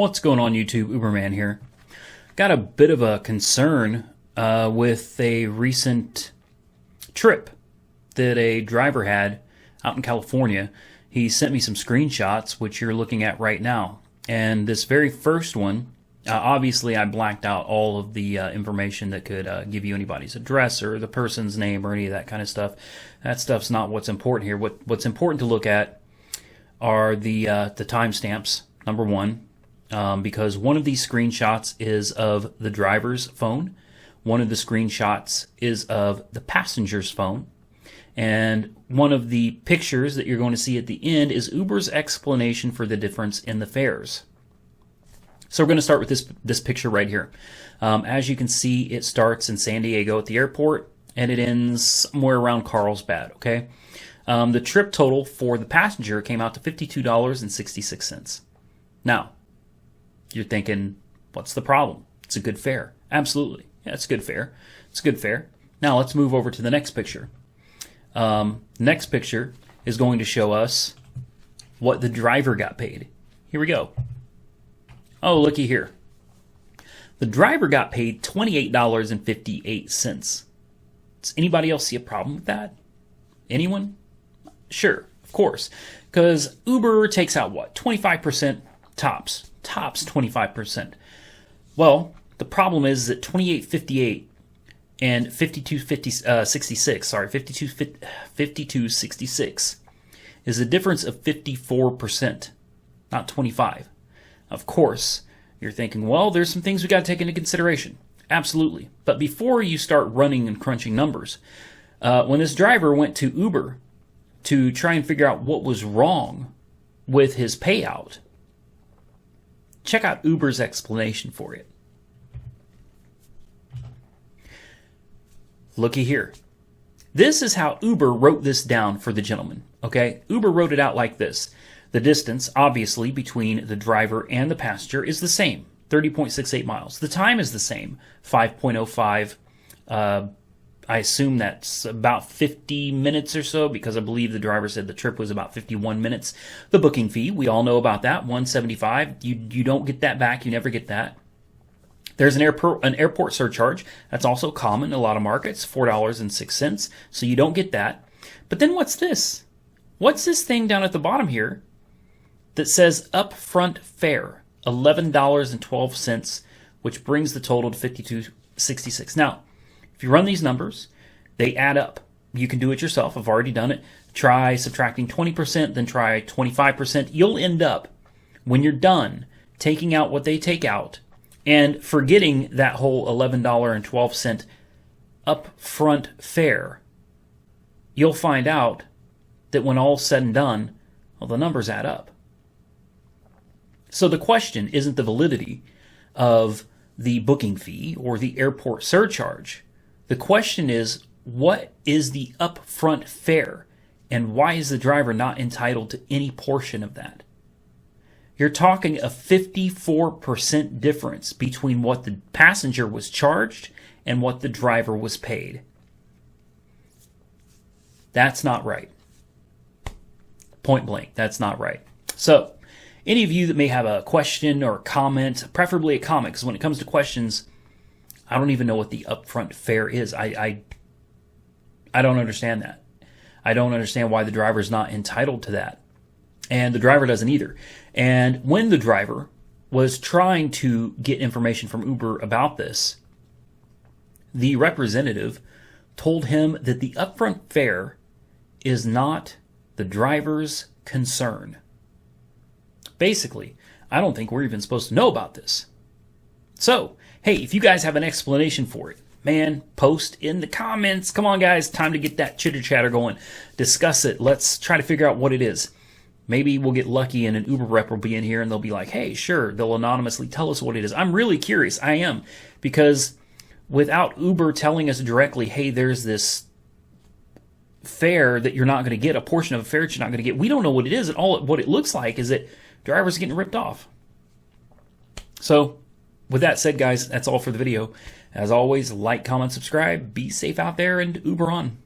What's going on, YouTube? Uberman here. Got a bit of a concern with a recent trip that a driver had out in California. He sent me some screenshots, which you're looking at right now. And this very first one, obviously I blacked out all of the information that could give you anybody's address or the person's name or any of that kind of stuff. That stuff's not what's important here. What's important to look at are the timestamps, number one. Because one of these screenshots is of the driver's phone, one of the screenshots is of the passenger's phone, and one of the pictures that you're going to see at the end is Uber's explanation for the difference in the fares. So we're going to start with this picture right here. As you can see, it starts in San Diego at the airport, and it ends somewhere around Carlsbad, okay? The trip total for the passenger came out to $52.66. Now, you're thinking, what's the problem? It's a good fare. Absolutely. Yeah, it's a good fare. It's a good fare. Now let's move over to the next picture. Next picture is going to show us what the driver got paid. Here we go. Oh, looky here. The driver got paid $28.58. Does anybody else see a problem with that? Anyone? Sure, of course. Because Uber takes out what? 25% tops. Tops 25%. Well, the problem is that 28.58 and 52.66 is a difference of 54%, not 25. Of course, you're thinking, well, there's some things we got to take into consideration. Absolutely. But before you start running and crunching numbers, when this driver went to Uber to try and figure out what was wrong with his payout, check out Uber's explanation for it. Looky here. This is how Uber wrote this down for the gentleman. Okay? Uber wrote it out like this. The distance, obviously, between the driver and the passenger is the same, 30.68 miles. The time is the same, 5.05. I assume that's about 50 minutes or so, because I believe the driver said the trip was about 51 minutes. The booking fee, we all know about that, $175. You don't get that back. You never get that. There's an airport surcharge. That's also common in a lot of markets, $4.06. So you don't get that. But then what's this? What's this thing down at the bottom here that says upfront fare, $11.12, which brings the total to $52.66. Now, if you run these numbers, they add up. You can do it yourself. I've already done it. Try subtracting 20%, then try 25%. You'll end up, when you're done, taking out what they take out and forgetting that whole $11.12 upfront fare. You'll find out that when all's said and done, well, the numbers add up. So the question isn't the validity of the booking fee or the airport surcharge. The question is, what is the upfront fare, and why is the driver not entitled to any portion of that? You're talking a 54% difference between what the passenger was charged and what the driver was paid. That's not right. Point blank, that's not right. So, any of you that may have a question or a comment, preferably a comment, because when it comes to questions, I don't even know what the upfront fare is. I don't understand that. I don't understand why the driver's not entitled to that. And the driver doesn't either. And when the driver was trying to get information from Uber about this, the representative told him that the upfront fare is not the driver's concern. Basically, I don't think we're even supposed to know about this. So, hey, if you guys have an explanation for it, man, post in the comments. Come on, guys. Time to get that chitter-chatter going. Discuss it. Let's try to figure out what it is. Maybe we'll get lucky and an Uber rep will be in here and they'll be like, hey, sure, they'll anonymously tell us what it is. I'm really curious. I am. Because without Uber telling us directly, hey, there's this fare that you're not going to get, a portion of a fare that you're not going to get, we don't know what it is. And what it looks like is that drivers are getting ripped off. So, with that said, guys, that's all for the video. As always, like, comment, subscribe, be safe out there, and Uber on.